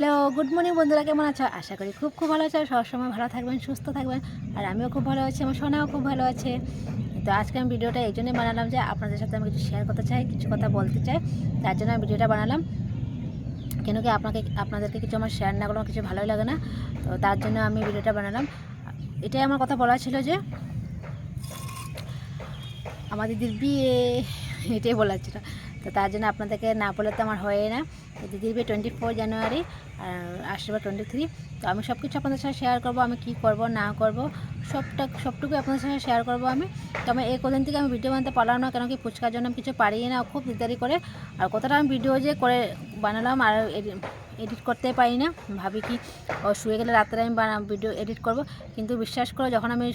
Hello, good morning বন্ধুরা, কেমন আছো? আশা করি খুব ভালো আছো। সবসময় ভালো থাকবেন, সুস্থ থাকবেন। আর আমিও খুব ভালো আছি, আমার সোনাও খুব ভালো আছে। তো আজকে আমি ভিডিওটা এই জন্যই বানালাম যে আপনাদের সাথে আমি কিছু শেয়ার করতে চাই, কিছু কথা বলতে চাই। তার জন্য আমি ভিডিওটা বানালাম। কেন কি আপনাদেরকে কিছু আমার শেয়ার না করলে কিছু ভালোই লাগে না। তো তার জন্য আমি ভিডিওটা বানালাম। এটাই আমার কথা বলা ছিল যে আমার দিদির বিয়ে, এটাই বলার ছিল। তো তার জন্য আপনাদেরকে না বলে তো আমার হয় না। তো দিদির বিয়ে 24 জানুয়ারি আর আসবে 23। তো আমি সব কিছু আপনাদের সাথে শেয়ার করবো, আমি কী করব না করব সবটুকুই আপনাদের সাথে শেয়ার করবো আমি। তো আমি এই কদিন থেকে আমি ভিডিও বানাতে পারলাম না, কেন কি ফুচকার জন্য আমি কিছু পারি না, খুব দেরি করে। আর কতটা আমি ভিডিও যে করে বানালাম আর এডিট করতে পারি না। ভাবি কি শুয়ে গেলে রাত্রে আমি ভিডিও এডিট করব, কিন্তু বিশ্বাস করো যখন আমি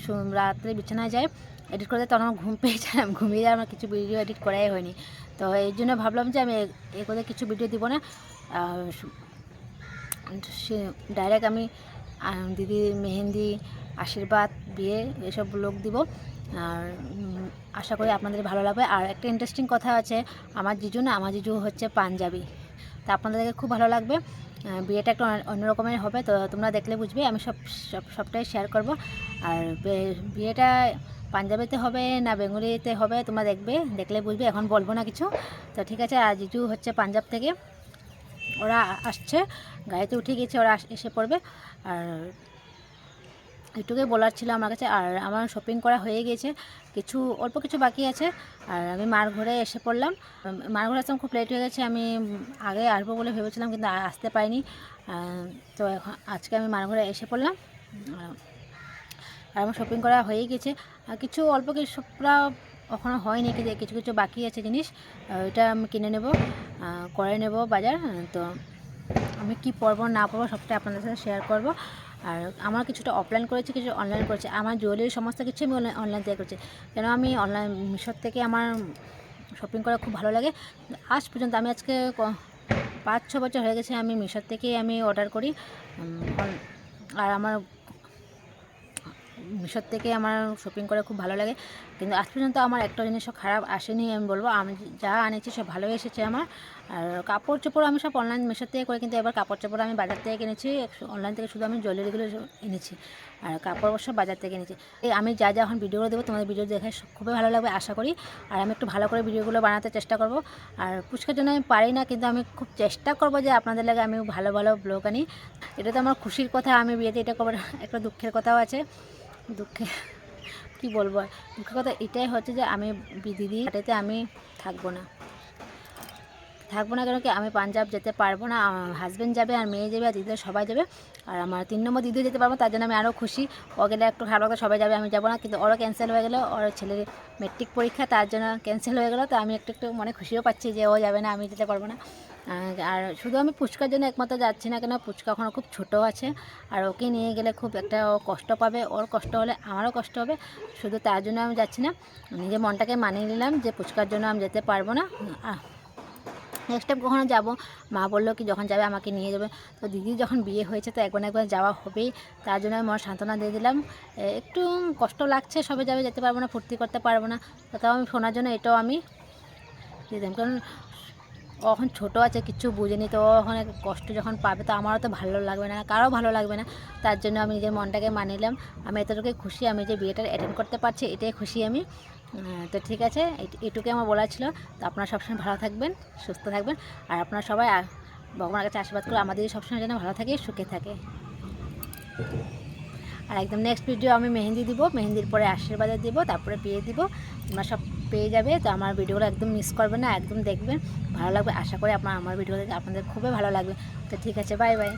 রাত্রে বিছানায় যাই এডিট করতে, তখন আমার ঘুম পেয়ে যায়, আমি ঘুমিয়ে যায়, আমার কিছু ভিডিও এডিট করাই হয়নি। তো এই জন্য ভাবলাম যে আমি এ করে কিছু ভিডিও দিব না, সে ডাইরেক্ট আমি দিদি মেহেন্দি, আশীর্বাদ, বিয়ে এসব ব্লগ দিব। আর আশা করি আপনাদের ভালো লাগবে। আর একটা ইন্টারেস্টিং কথা আছে, আমার জিজু হচ্ছে পাঞ্জাবি। তা আপনাদেরকে খুব ভালো লাগবে। বিয়েটা একটু অন্যরকমের হবে, তো তোমরা দেখলে বুঝবে। আমি সবটাই শেয়ার করব। আর বিয়েটা পাঞ্জাবিতে হবে না বেঙ্গলিতে হবে তোমরা দেখলে বুঝবে, এখন বলবো না কিছু। তো ঠিক আছে। আর জিজু হচ্ছে পাঞ্জাব থেকে, ওরা আসছে, গাড়িতে উঠে গেছে, ওরা এসে পড়বে। আর এটুকুই বলার ছিল আমার কাছে। আর আমার শপিং করা হয়ে গেছে, অল্প কিছু বাকি আছে। আর আমি মার ঘরে এসে পড়লাম। মার ঘরে আসলাম, খুব লেট হয়ে গেছে। আমি আগে আসবো বলে ভেবেছিলাম, কিন্তু আসতে পারিনি। তো এখন আজকে আমি মার ঘরে এসে পড়লাম। আর আমার শপিং করা হয়ে গেছে। আর অল্প কিছু এখনও হয়নি, কিন্তু কিছু বাকি আছে জিনিস, ওইটা আমি কিনে নেব, করে নেব বাজার। তো আমি কি পরবো না পরবো সবটাই আপনাদের সাথে শেয়ার করব। আর আমার কিছুটা অফলাইন করেছি, কিছু অনলাইন করেছি। আমার জুয়েলারি সমস্ত কিছু আমি অনলাইন থেকে করেছি, কেন আমি অনলাইন মিশোর থেকে আমার শপিং করা খুব ভালো লাগে। আজ পর্যন্ত আমি আজকে 5-6 বছর হয়ে গেছে আমি মিশোর থেকেই আমি অর্ডার করি। আর আমার মিশোর থেকে আমার শপিং করে খুব ভালো লাগে, কিন্তু আজ পর্যন্ত আমার একটা জিনিসও খারাপ আসেনি। আমি বলবো আমি যা আনেছি সব ভালোই এসেছে আমার। আর কাপড় চোপড় আমি সব অনলাইন মিশোর থেকে করি, কিন্তু এবার কাপড় চোপড় আমি বাজার থেকে কিনেছি। অনলাইন থেকে শুধু আমি জুয়েলারিগুলো এনেছি, আর কাপড় অবশ্য বাজার থেকে এনেছি। আমি যা এখন ভিডিওগুলো দেবো তোমাদের ভিডিও দেখে খুবই ভালো লাগবে আশা করি। আর আমি একটু ভালো করে ভিডিওগুলো বানাতে চেষ্টা করব। আর ফুচকার জন্য আমি পারি না, কিন্তু আমি খুব চেষ্টা করব যে আপনাদের লাগে আমি ভালো ব্লগ আনি। এটা তো আমার খুশির কথা, আমি বিয়েতে এটা করবো। একটা দুঃখের কথাও আছে। কী বলবো, দুঃখের কথা এটাই হচ্ছে যে আমি দিদি হাটেতে আমি থাকবো না, কেন কি আমি পাঞ্জাব যেতে পারবো না। আমার হাজব্যান্ড যাবে, আর মেয়ে যাবে, আর দিদিরা সবাই যাবে। আর আমার 3 নম্বর দিদিও যেতে পারবো, তার জন্য আমি আরও খুশি। ও গেলে একটু খারাপ লাগবে, সবাই যাবে, আমি যাবো না। কিন্তু ওরও ক্যান্সেল হয়ে গেলো, ওর ছেলের মেট্রিক পরীক্ষা, তার জন্য ক্যান্সেল হয়ে গেলো। তো আমি একটু মনে খুশিও পাচ্ছি যে ও যাবে না, আমি যেতে পারবো না। আর শুধু আমি ফুচকার জন্য একমাত্র যাচ্ছি না, কেন ফুচকা এখনও খুব ছোটো আছে। আর ওকে নিয়ে গেলে খুব একটা ও কষ্ট পাবে, ওর কষ্ট হলে আমারও কষ্ট হবে। শুধু তার জন্য আমি যাচ্ছি না, নিজের মনটাকে মানিয়ে নিলাম যে ফুচকার জন্য আমি যেতে পারবো না। নেক্সট টাইম কখনো যাবো, মা বললো কি যখন যাবে আমাকে নিয়ে যাবে। তো দিদির যখন বিয়ে হয়েছে তো একবার যাওয়া হবেই, তার জন্য আমি মনে সান্ত্বনা দিয়ে দিলাম। একটু কষ্ট লাগছে, সবে যেতে পারবো না, ফুর্তি করতে পারবো না। তাও আমি শোনার জন্য এটাও আমি দিয়ে দিলাম, কারণ ও এখন ছোটো আছে, কিচ্ছু বুঝেনি। তো ওখানে কষ্ট যখন পাবে তো আমারও তো ভালো লাগবে না, কারও ভালো লাগবে না। তার জন্য আমি নিজের মনটাকে মানিলাম। আমি এতটুকুই খুশি, আমি যে বিয়েটা অ্যাটেন্ড করতে পারছি এটাই খুশি আমি। তো ঠিক আছে, এটুকুই আমার বলার ছিল। তো আপনারা সবসময় ভালো থাকবেন, সুস্থ থাকবেন। আর আপনারা সবাই ভগবানের কাছে আশীর্বাদ করে আমাদের সবসময় যেন ভালো থাকে, সুখে থাকে। আর একদম নেক্সট ভিডিও আমি মেহেন্দি দিব, মেহেন্দির পরে আশীর্বাদে দিব, তারপরে বিয়ে দিব। তোমরা সব পেয়ে যাবে। তো আমার ভিডিওগুলো একদম মিস করবে না, একদম দেখবেন, ভালো লাগবে আশা করি। আমার ভিডিও দেখে আপনাদের খুবই ভালো লাগবে। তো ঠিক আছে, বাই বাই।